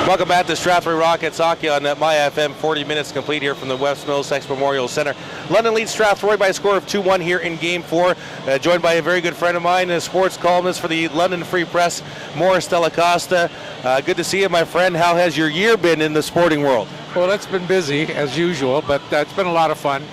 Welcome back to Strathroy Rockets hockey on myFM. 40 minutes complete here from the West Middlesex Memorial Centre. London leads Strathroy by a score of 2-1 here in Game 4. Joined by a very good friend of mine, a sports columnist for the London Free Press, Morris Dalla Costa. Good to see you, my friend. How has your year been in the sporting world? Well, it's been busy as usual, but it's been a lot of fun.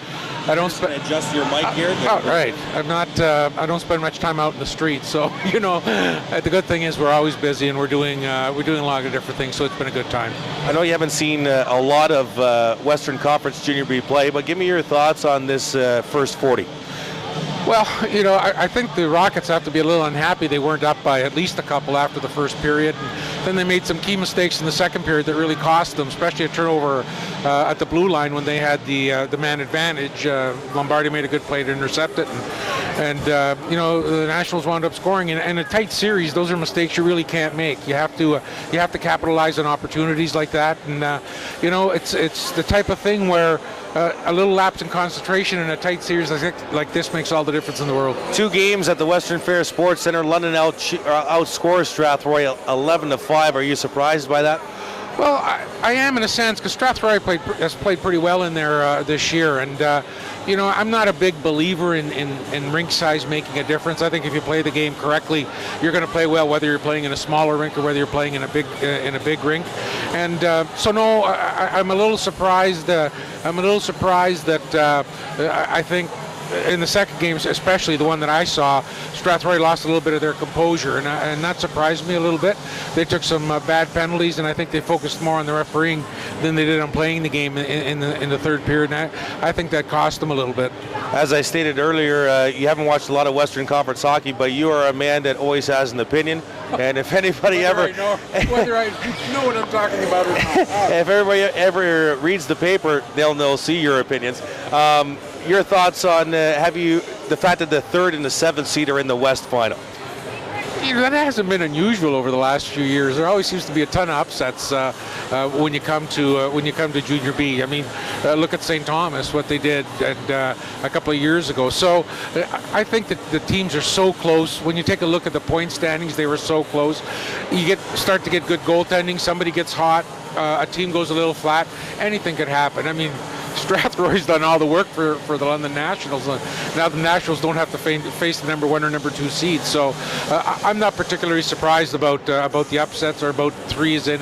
I don't adjust your mic here. Right. I'm not. I don't spend much time out in the street, so the good thing is we're always busy and we're doing a lot of different things. So it's been a good time. I know you haven't seen a lot of Western Conference Junior B play, but give me your thoughts on this first 40. Well, I think the Rockets have to be a little unhappy they weren't up by at least a couple after the first period. And then they made some key mistakes in the second period that really cost them, especially a turnover at the blue line when they had the man advantage. Lombardi made a good play to intercept it. And the Nationals wound up scoring. In a tight series, those are mistakes you really can't make. You have to capitalize on opportunities like that. And, it's the type of thing where a little lapse in concentration in a tight series like this makes all the difference in the world. 2 games at the Western Fair Sports Centre. London outscores Strathroy 11-5. Are you surprised by that? Well, I am in a sense, because Strathroy has played pretty well in there this year, and I'm not a big believer in rink size making a difference. I think if you play the game correctly, you're going to play well, whether you're playing in a smaller rink or whether you're playing in a big rink. And I'm a little surprised. I'm a little surprised that I think in the second game, especially the one that I saw, Strathroy lost a little bit of their composure, and that surprised me a little bit. They took some bad penalties, and I think they focused more on the refereeing than they did on playing the game in the third period. And I think that cost them a little bit. As I stated earlier, you haven't watched a lot of Western Conference hockey, but you are a man that always has an opinion. And if anybody whether I know what I'm talking about or not. If everybody ever reads the paper, they'll see your opinions. Your thoughts on the fact that the 3rd and the 7th seed are in the West final? That hasn't been unusual over the last few years. There always seems to be a ton of upsets when you come to Junior B. I mean, look at St. Thomas, what they did a couple of years ago. So I think that the teams are so close. When you take a look at the point standings, they were so close. You start to get good goaltending. Somebody gets hot. A team goes a little flat. Anything could happen. I mean, Strathroy's done all the work for the London Nationals. Now the Nationals don't have to face the number 1 or number 2 seeds. So I'm not particularly surprised about the upsets or about 3 is in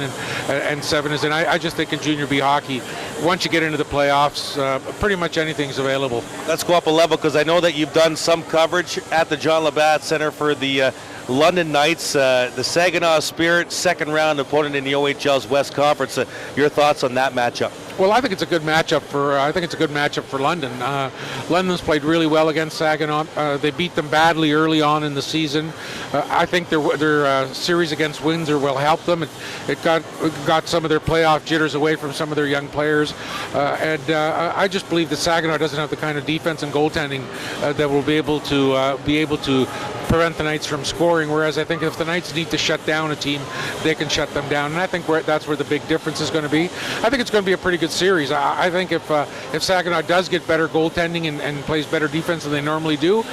and 7 is in. I just think in Junior B hockey, once you get into the playoffs, pretty much anything's available. Let's go up a level, because I know that you've done some coverage at the John Labatt Centre for the London Knights, the Saginaw Spirit, second round opponent in the OHL's West Conference. Your thoughts on that matchup? Well, I think it's a good matchup for London. London's played really well against Saginaw. They beat them badly early on in the season. I think their series against Windsor will help them. It got some of their playoff jitters away from some of their young players, and I just believe that Saginaw doesn't have the kind of defense and goaltending that will be able to prevent the Knights from scoring. Whereas I think if the Knights need to shut down a team, they can shut them down, and I think that's where the big difference is going to be. I think it's going to be a pretty good series. I think if Saginaw does get better goaltending and plays better defense than they normally do,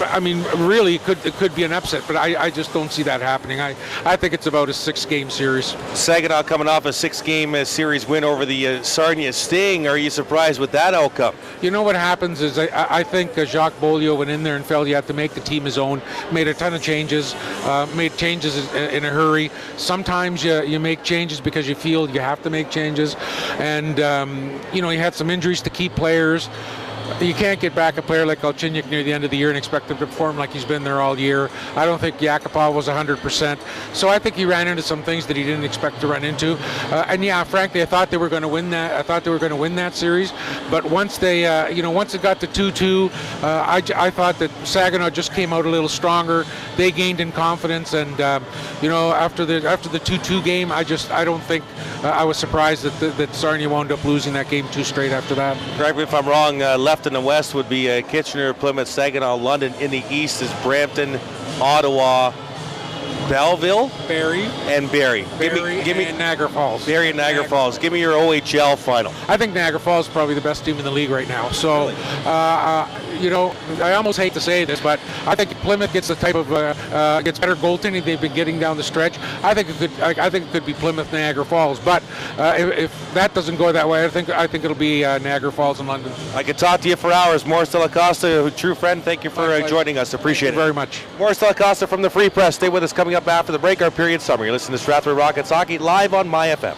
I mean, really, it could be an upset, but I just don't see that happening. I think it's about a 6-game series. Saginaw coming off a 6-game series win over the Sarnia Sting. Are you surprised with that outcome? You know what happens is I think Jacques Beaulieu went in there and felt he had to make the team his own, made a ton of changes, made changes in a hurry. Sometimes you make changes because you feel you have to make changes, and he had some injuries to key players. You can't get back a player like Galchenyuk near the end of the year and expect him to perform like he's been there all year. I don't think Yakupov was 100%. So I think he ran into some things that he didn't expect to run into. And yeah, frankly, I thought they were going to win that. I thought they were going to win that series. But once they, once it got to 2-2, I thought that Saginaw just came out a little stronger. They gained in confidence, and after the 2-2 game, I don't think I was surprised that Sarnia wound up losing that game 2 straight after that. Correct me if I'm wrong. Left in the West would be Kitchener, Plymouth, Saginaw, London. In the East is Brampton, Ottawa, Belleville, Barrie, and Barrie. Give me Niagara Falls. Barrie and Niagara Falls. Give me your OHL final. I think Niagara Falls is probably the best team in the league right now. So, really? I almost hate to say this, but I think Plymouth gets the type of gets better goaltending they've been getting down the stretch. I think it could be Plymouth Niagara Falls, but if that doesn't go that way, I think it'll be Niagara Falls in London. I could talk to you for hours. Morris Dalla Costa, a true friend, thank you for joining us. Appreciate it very much. Morris Dalla Costa from the Free Press. Stay with us coming up after the breakout period summer. You're listening to Strathroy Rockets Hockey live on MyFM.